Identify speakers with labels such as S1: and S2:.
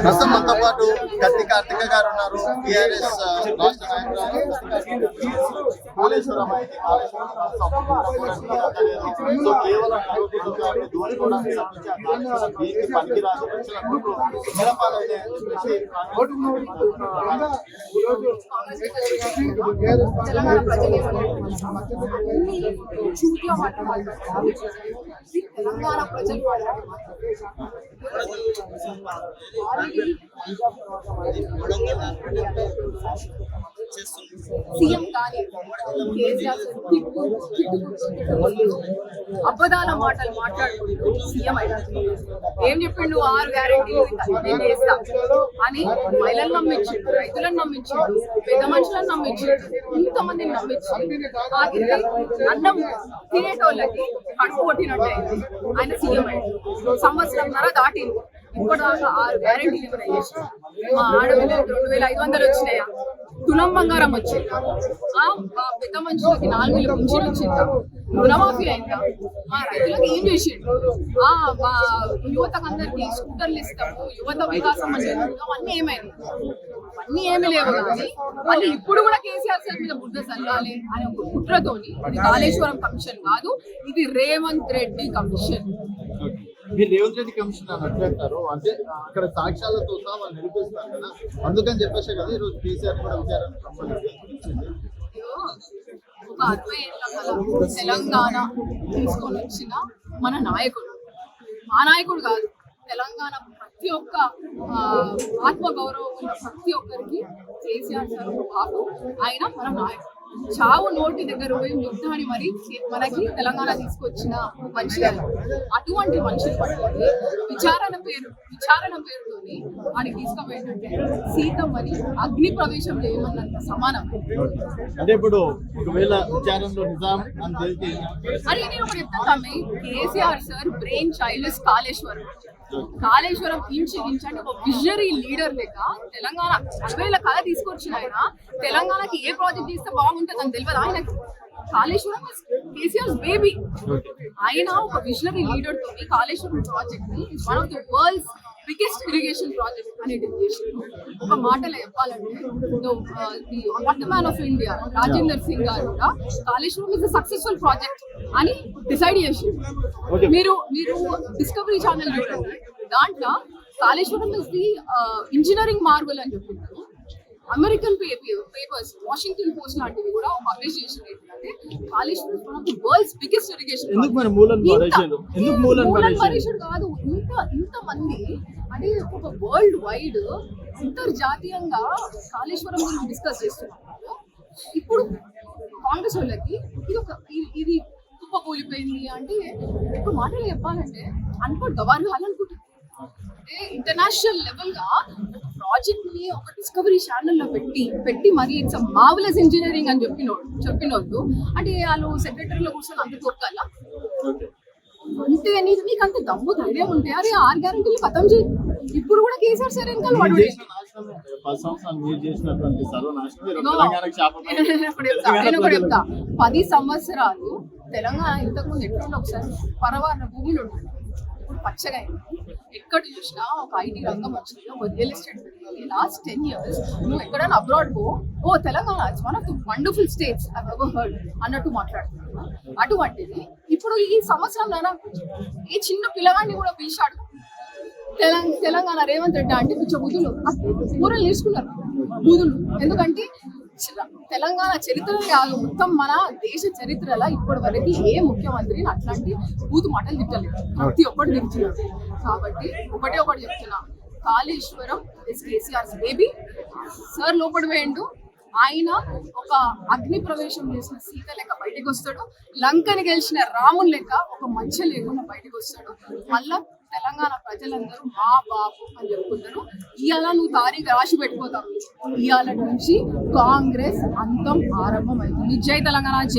S1: ప్రస్తుతం మనతో పాటు కత్తి కార్తిక గారు ఉన్నారు. టీఆర్ఎస్ రాష్ట్ర నాయకురాలు. కాళేశ్వరం అయితే సో కేవలం ధోని కూడా దీనికి పనికిరాదు నిలపాలనే
S2: తెలంగాణ ప్రజలు సీఎం కానీ కేసీఆర్ అబద్ధాల మాటలు మాట్లాడుకుంటూ సీఎం అయిపోయింది. ఏం చెప్పిండు? 6 గ్యారెంటీలు నేను చేస్తా అని మహిళలను నమ్మించిండు, రైతులను నమ్మించిండు, పెద్ద మనుషులను నమ్మించిండు, ఇంతమందిని నమ్మించిండు. ఆఖరికి అన్నం తినేటోళ్ళకి కడుపు కొట్టినట్టే ఆయన సీఎం అయ్యింది. సంవత్సరంన్నర దాటింది, ఇప్పటిదాకా 6 గ్యారెంటీలు కూడా చేసిన. మా ఆడపిల్లలకి 2500 వచ్చినాయా? తులం బంగారం వచ్చింది. పెద్ద మనుషులకి 4000 పింఛన్ వచ్చిందా? రుణమాఫీ అయిందా? మా రైతులకు ఏం చేసిండు? మా యువతకు అందరికి స్కూటర్లు ఇస్తాము, యువత వికాసం అని అవన్నీ ఏమైంది? అన్నీ ఏమి లేవు. కానీ మళ్ళీ ఇప్పుడు కూడా కేసీఆర్ సార్ మీద బుద్ధ చల్లాలి అనే ఒక కుట్రతోని ఇది కాళేశ్వరం కమిషన్ కాదు, ఇది రేవంత్ రెడ్డి కమిషన్.
S1: మీరు రేవంత్ రెడ్డి కమిషన్ అని అంటారు, అంటే అక్కడ సాక్ష్యాలతో సహా వాళ్ళు నిరూపిస్తారు కదా, అందుకని చెప్పేసి కదా ఈరోజు కేసీఆర్ కూడా విచారణ
S2: ఒక 60 ఏళ్ల కల తెలంగాణ తీసుకొని వచ్చిన మన నాయకుడు, మా నాయకుడు కాదు, తెలంగాణ ప్రతి ఒక్క ఆత్మగౌరవం ఉన్న ప్రతి ఒక్కరికి కేసీఆర్ సార్ బాబు, ఆయన మన నాయకుడు. చావు నోటి దగ్గర పోయి యుద్ధాన్ని మరి మనకి తెలంగాణ తీసుకొచ్చిన మనిషి. అటువంటి మనుషులు పట్టుకొని విచారణ పేరుతోని వాడికి తీసుకుపోయేటంటే సీతమ్మని అగ్ని ప్రవేశం చేయమన్నంత సమానం.
S1: అంటే ఇప్పుడు ఒకవేళ విచారణలో నిజాం అని తెలిసి
S2: అని నేను ఒకటి చెప్తాను, KCR sir brain child Kaleshwaram అంటే ఒక విజనరీ లీడర్ లేక తెలంగాణ 60 కళ తీసుకొచ్చిన ఆయన తెలంగాణకి ఏ ప్రాజెక్ట్ చేస్తే బాగుంటుంది అని తెలియదు ఆయనకి. కాళేశ్వరం కేసీఆర్ బేబీ. ఆయన ఒక విజనరీ లీడర్ తోని కాళేశ్వరం ప్రాజెక్ట్ ని one of the world's biggest irrigation project అనేది చేసిండు. ఒక మాటలో చెప్పాలంటే the man of India Rajender Singh గారు కూడా కాళేశ్వరం ఇస్ సక్సెస్ఫుల్ ప్రాజెక్ట్ అని డిసైడ్ చేసిండు. మీరు డిస్కవరీ ఛానల్ చూడండి, దాంట్లో Kaleshwaram is the engineering Marvel అని చెప్తున్నారు. అమెరికన్ పేపర్స్, వాషింగ్టన్ పోస్ట్ లాంటివి కూడా పబ్లిష్ చేసింది. ఏంటంటే Kaleshwaram one of the world's biggest irrigation. కాదు, ఇంత మంది అంటే ఒక వరల్డ్ వైడ్ అంతర్జాతీయంగా కాళేశ్వరం గురించి డిస్కస్ చేస్తున్నారు. ఇప్పుడు కాంగ్రెస్ వాళ్ళకి ఇది కుప్పకూలిపోయింది అంటే ఇప్పుడు మాటలు చెప్పాలంటే అనుకోండి వాళ్ళు అనుకుంటారు. అంటే ఇంటర్నేషనల్ లెవెల్ గా ప్రాజెక్ట్ ని ఒక డిస్కవరీ ఛానల్లో పెట్టి మరి ఇట్స్ మార్వెలస్ ఇంజనీరింగ్ అని చెప్పినోళ్ళు అంటే వాళ్ళు సెక్రటరీలో కూర్చొని అంత తొక్కాల అంతే. నీకు అంత దమ్ము ధైర్యం ఉంటే అరే 6 గ్యారెంటీలు ఖతం చేయి. ఇప్పుడు కూడా కేసీఆర్ సార్ ఇంకా నేను కూడా చెప్తా, 10 సంవత్సరాలు తెలంగాణ ఇంతకుముందు ఎట్లుండే ఒకసారి పరవారిన భూములు ఉండే, ఇప్పుడు పచ్చగా ఎక్కడ చూసినా ఒక ఐటీ రంగం వచ్చింది, ఒక రియల్ ఎస్టేట్ పెరిగింది. లాస్ట్ 10 years నువ్వు ఎక్కడైనా అబ్రాడ్ ఓ Telangana it's one of the wonderful states I have ever heard అన్నట్టు మాట్లాడుతున్నా. అటువంటిది ఇప్పుడు ఈ సంవత్సరం ఈ చిన్న పిల్లగాడిని కూడా పిలిచాడు తెలంగాణ రేవంత్ రెడ్డి అంటే పిచ్చ బుద్ధులు కూరలు నేర్చుకున్నారు బుద్ధులు. ఎందుకంటే తెలంగాణ చరిత్రలో కాదు, మొత్తం మన దేశ చరిత్రలో ఇప్పటి వరకు ఏ ముఖ్యమంత్రిని అట్లాంటి బూతు మాటలు తిట్టలేదు, ప్రతి ఒక్కటి తిరుగుతున్నారు. కాబట్టి ఒకటి చెప్తున్నా, Kaleshwaram is KCR's baby. Sir లోపడి వేయండు, ఆయన ఒక అగ్ని ప్రవేశం చేసిన సీత లెక్క బయటకు వస్తాడు, లంకని గెలిచిన రాముని లెక్క ఒక మధ్య లేకుండా బయటకు వస్తాడు. మళ్ళా తెలంగాణ ప్రజలందరూ మా బాబు అని చెప్పుకుంటారు. ఇవాళ నువ్వు తారీఖు రాసి పెట్టుకోతావు, ఇవాళ నుంచి కాంగ్రెస్ అంతం ఆరంభం అవుతుంది. జై తెలంగాణ, జై.